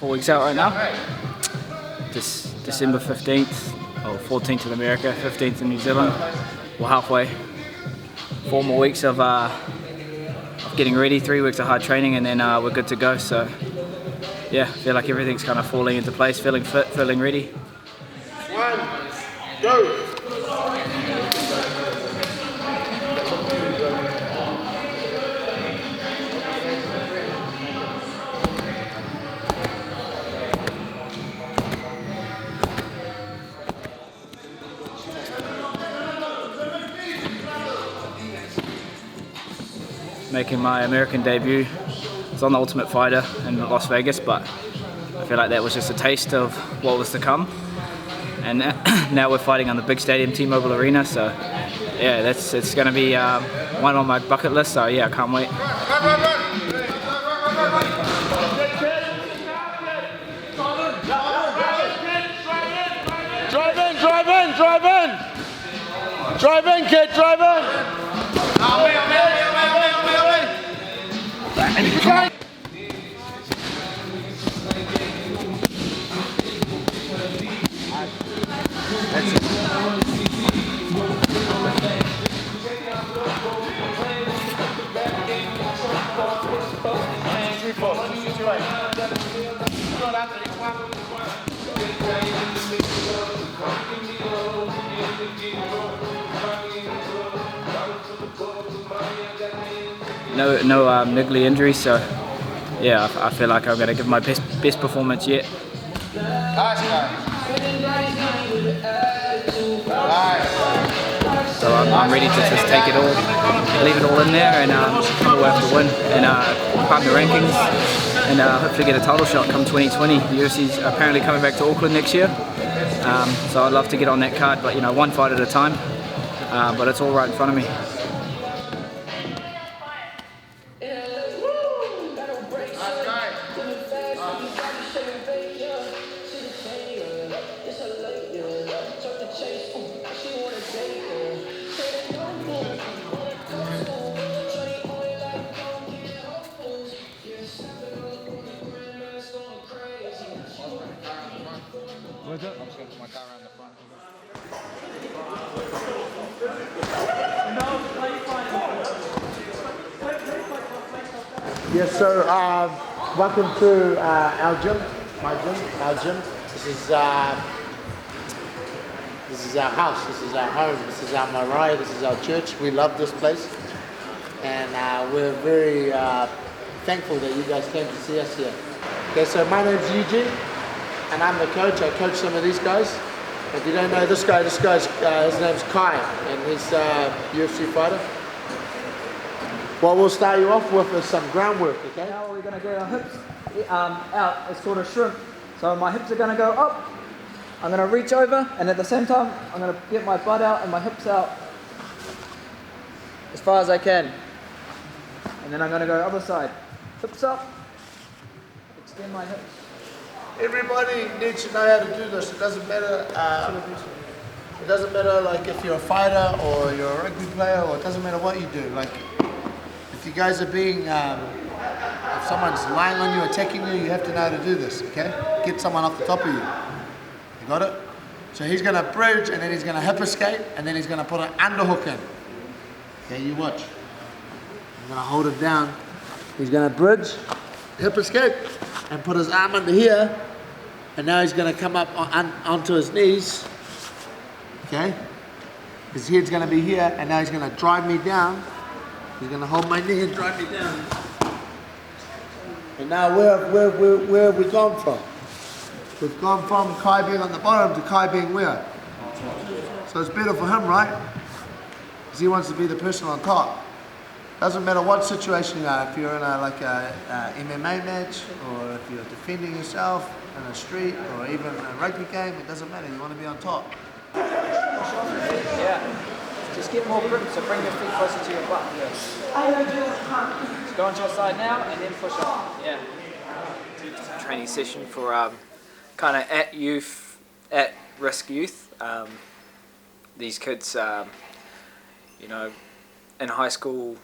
4 weeks out right now. This December 15th, or 14th in America, 15th in New Zealand. We're halfway. 4 more weeks of getting ready, 3 weeks of hard training, and then we're good to go. So yeah, I feel like everything's kind of falling into place, feeling fit, feeling ready. 1, go! Making my American debut. It's on the Ultimate Fighter in Las Vegas, but I feel like that was just a taste of what was to come. And now we're fighting on the big stadium, T-Mobile Arena. So yeah, it's going to be one on my bucket list. So yeah, I can't wait. Drive in, kid, drive in! No niggly injuries, so yeah, I feel like I'm going to give my best performance yet. So I'm ready to just take it all, leave it all in there, and come away with the win and climb the rankings, and hopefully get a title shot come 2020. The UFC's apparently coming back to Auckland next year, so I'd love to get on that card, but you know, one fight at a time. But it's all right in front of me. Where's it? I'm just going to put my car around the front. Yes, so welcome to our gym, our gym. This is our house, this is our home, this is our marae, this is our church. We love this place, and we're very thankful that you guys came to see us here. Okay, so my name's Eugene, and I'm the coach. I coach some of these guys. If you don't know this guy's his name's Kai, and he's a UFC fighter. What we'll start you off with is some groundwork, okay? Now we're going to get our hips out. It's called a shrimp. So my hips are going to go up. I'm going to reach over, and at the same time, I'm going to get my butt out and my hips out as far as I can. And then I'm going to go other side. Hips up. Extend my hips. Everybody needs to know how to do this. It doesn't matter. It doesn't matter like if you're a fighter or you're a rugby player, or it doesn't matter what you do. Like if you guys are being, if someone's lying on you, attacking you, you have to know how to do this. Okay? Get someone off the top of you. You got it? So he's gonna bridge, and then he's gonna hip escape, and then he's gonna put an underhook in. Okay, you watch. I'm gonna hold it down. He's gonna bridge, hip escape, and put his arm under here, and now he's going to come up onto his knees, okay? His head's going to be here, and now he's going to drive me down. He's going to hold my knee and drive me down. And now where have we gone from? We've gone from Kai being on the bottom to Kai being where? So it's better for him, right? Because he wants to be the person on top. Doesn't matter what situation you are, if you're in a MMA match, or if you're defending yourself in a street, or even a rugby game, it doesn't matter, you want to be on top. Yeah. Just get more grip, so bring your feet closer to your butt. Yeah. Just go onto your side now, and then push up. Yeah. Training session for kind of at risk youth. These kids, you know, in high school,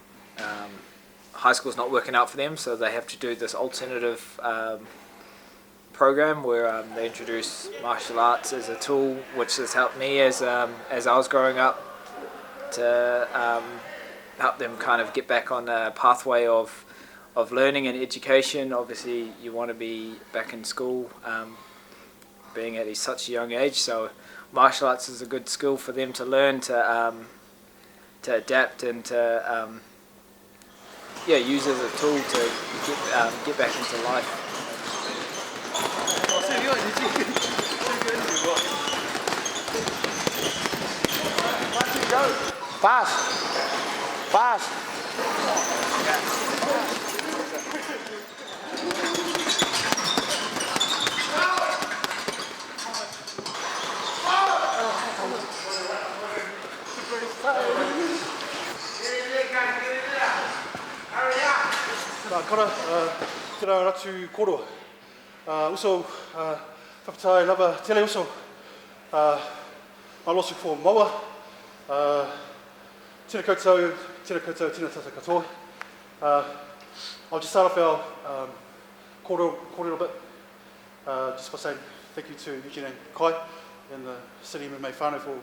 high school's not working out for them, so they have to do this alternative program where they introduce martial arts as a tool, which has helped me as I was growing up to help them kind of get back on a pathway of learning and education. Obviously, you want to be back in school, being at such a young age. So, martial arts is a good skill for them to learn to adapt and to use as a tool to get back into life. Fast. Kora, te rā ratu koroa. Uso, whapatai lava tele uso. Malosu for maua. Tēnā koutou, tēnā tata katoa. I'll just start off our kōrero a bit, just by saying thank you to Eugene and Kai and the City MMA whānau for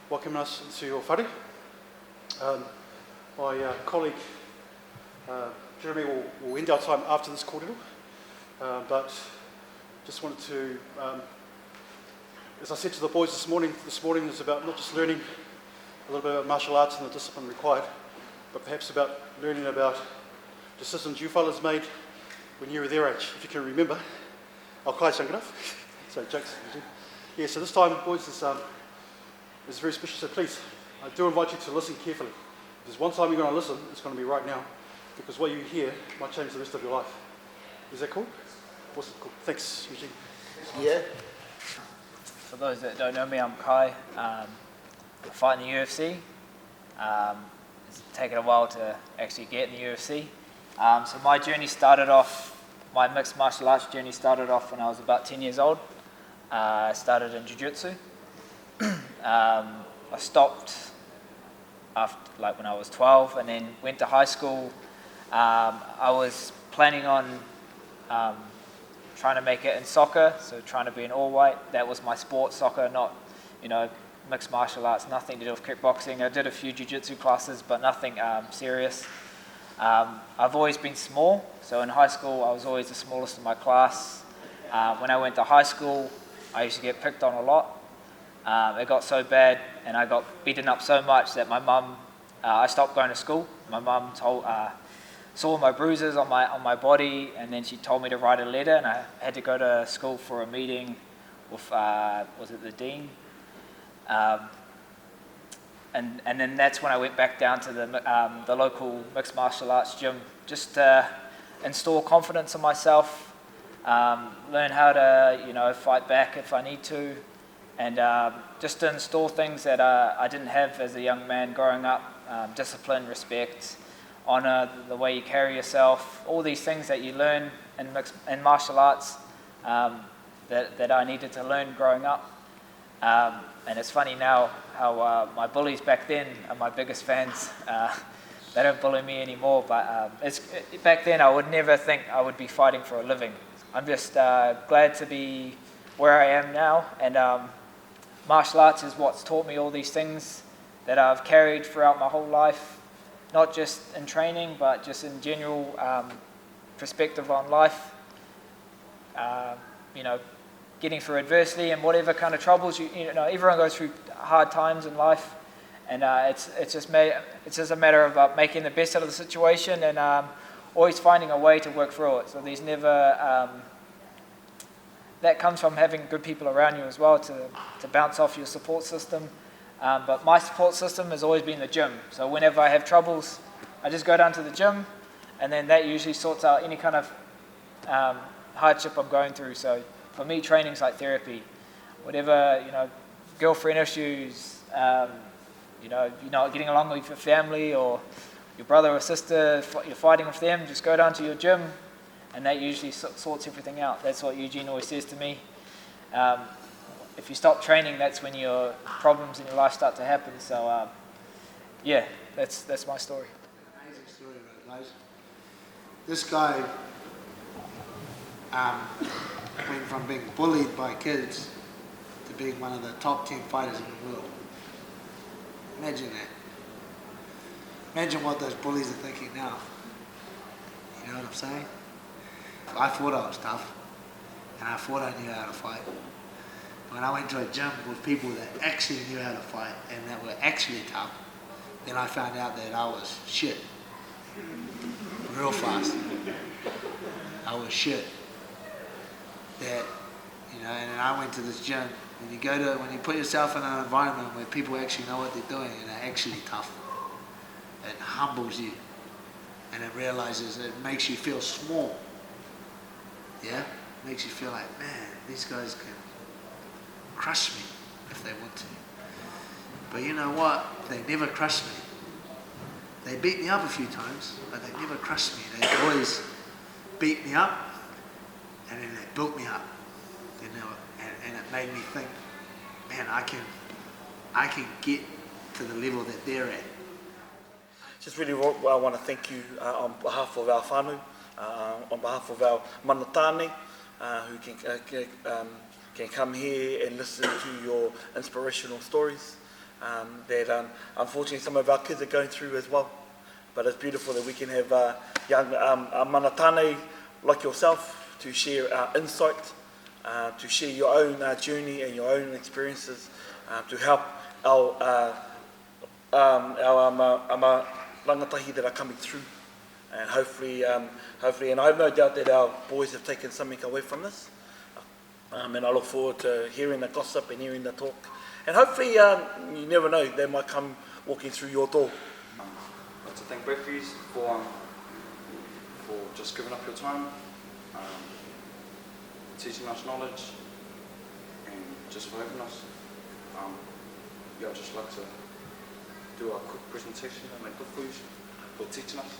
welcoming us into your whare. My colleague Jeremy will end our time after this kōrero, but just wanted to, as I said to the boys this morning is about not just learning a little bit about martial arts and the discipline required, but perhaps about learning about decisions you fellas made when you were their age, if you can remember. I'll kai young enough. So jokes. Yeah, so this time, boys, is very special, so please, I do invite you to listen carefully. If there's one time you're going to listen, it's going to be right now, because what you hear might change the rest of your life. Is that cool? Awesome, cool. Thanks, Eugene. Yeah. For those that don't know me, I'm Kai. I fight in the UFC. It's taken a while to actually get in the UFC. So my journey started off, my mixed martial arts journey started off when I was about 10 years old. I started in jiu-jitsu. I stopped after, when I was 12, and then went to high school. I was planning on trying to make it in soccer, so trying to be an all-white. That was my sport, soccer, not, mixed martial arts, nothing to do with kickboxing. I did a few jiu-jitsu classes, but nothing serious. I've always been small, so in high school I was always the smallest in my class. When I went to high school, I used to get picked on a lot. It got so bad, and I got beaten up so much that my mum, I stopped going to school. My mum saw my bruises on my body, and then she told me to write a letter, and I had to go to school for a meeting with, was it the dean? And then that's when I went back down to the local mixed martial arts gym, just to install confidence in myself, learn how to fight back if I need to, and just to install things that I didn't have as a young man growing up, discipline, respect, honor, the way you carry yourself, all these things that you learn in martial arts that I needed to learn growing up. And it's funny now how my bullies back then are my biggest fans. They don't bully me anymore, but back then I would never think I would be fighting for a living. I'm just glad to be where I am now, and martial arts is what's taught me all these things that I've carried throughout my whole life, not just in training, but just in general perspective on life. Getting through adversity and whatever kind of troubles everyone goes through hard times in life, and it's just a matter of making the best out of the situation and always finding a way to work through it. So there's never that comes from having good people around you as well to bounce off your support system. But my support system has always been the gym. So whenever I have troubles, I just go down to the gym, and then that usually sorts out any kind of hardship I'm going through. So for me, training's like therapy. Whatever, girlfriend issues, you're not getting along with your family or your brother or sister, you're fighting with them, just go down to your gym, and that usually sorts everything out. That's what Eugene always says to me. If you stop training, that's when your problems in your life start to happen. So, that's my story. Amazing story, right, guys? This guy, went from being bullied by kids to being one of the top 10 fighters in the world. Imagine that. Imagine what those bullies are thinking now. You know what I'm saying? I thought I was tough, and I thought I knew how to fight. When I went to a gym with people that actually knew how to fight and that were actually tough, then I found out that I was shit. Real fast. I was shit. That, you know, and then I went to this gym. When you put yourself in an environment where people actually know what they're doing and are actually tough, it humbles you. And it realizes it makes you feel small. Yeah? It makes you feel like, man, these guys can crush me if they want to. But you know what? They never crushed me. They beat me up a few times, but they never crushed me. They always beat me up, and then they built me up. You know, and it made me think, man, I can get to the level that they're at. Just really I want to thank you on behalf of our whānau, on behalf of our manatane, who can come here and listen to your inspirational stories that unfortunately some of our kids are going through as well. But it's beautiful that we can have young manatane like yourself to share our insight, to share your own journey and your own experiences, to help our rangatahi that are coming through. And hopefully, and I have no doubt that our boys have taken something away from this. And I look forward to hearing the gossip and hearing the talk. And hopefully, you never know, they might come walking through your door. I'd like to thank both of you for just giving up your time, teaching us knowledge, and just for having us. Yeah, I'd just like to do a quick presentation and make good for you for teaching us.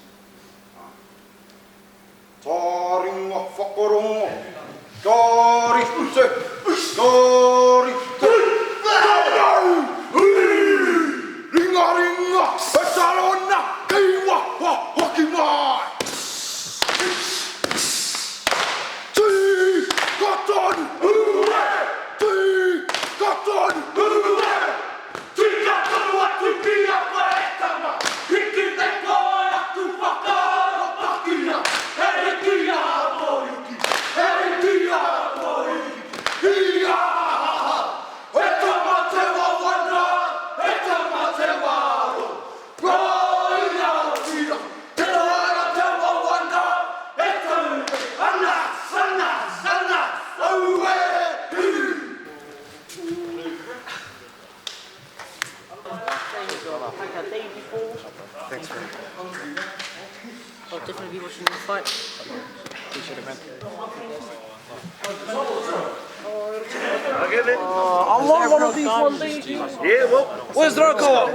Taringa whakarongo, kari te, kari te, ringa ringa, e tarona, kiwa, hoki mai. Ti, katon, ti, katon, ti, katon, watu pia kwa etama, hiki te koe atu whakaro pakina, kia boiki, kia boiki, ia, e tama te wawana, e tama te waro, roina tira, te roina te wawana, e tama, ana, aue, Thanks, man. I'll definitely be watching the fight. Appreciate it, man. I want one of these one things. Yeah, well, where's Rocco?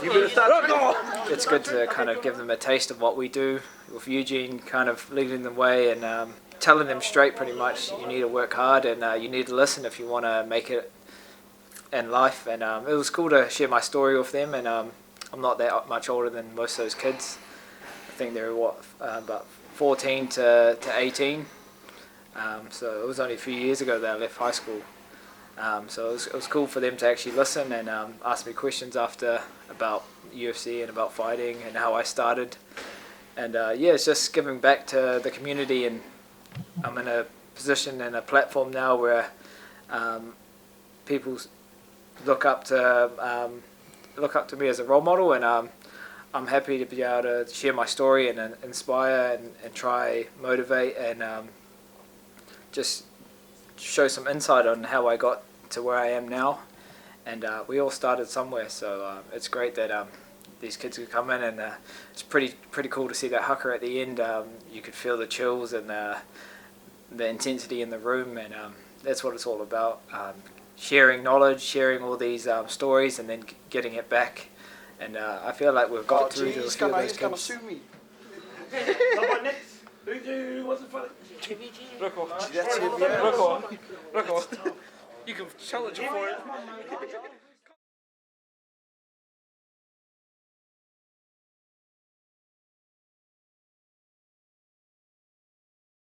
You better start. Rocco! It's good to kind of give them a taste of what we do, with Eugene kind of leading the way and telling them straight pretty much, you need to work hard and you need to listen if you want to make it in life. And it was cool to share my story with them, and I'm not that much older than most of those kids. I think they're about 14 to 18. So it was only a few years ago that I left high school. So it was cool for them to actually listen and ask me questions after about UFC and about fighting and how I started. And yeah, it's just giving back to the community, and I'm in a position and a platform now where people look up to me as a role model, and I'm happy to be able to share my story and inspire and try motivate and just show some insight on how I got to where I am now. And we all started somewhere, so it's great that these kids could come in, and it's pretty cool to see that haka at the end. You could feel the chills and the intensity in the room, and that's what it's all about. Sharing knowledge, sharing all these stories, and then getting it back. And I feel like we've got through to a few of those kids. He's gonna sue me. Somebody next. Who wasn't funny? Rocco. That's it, yeah. Rocco. You can challenge him for it.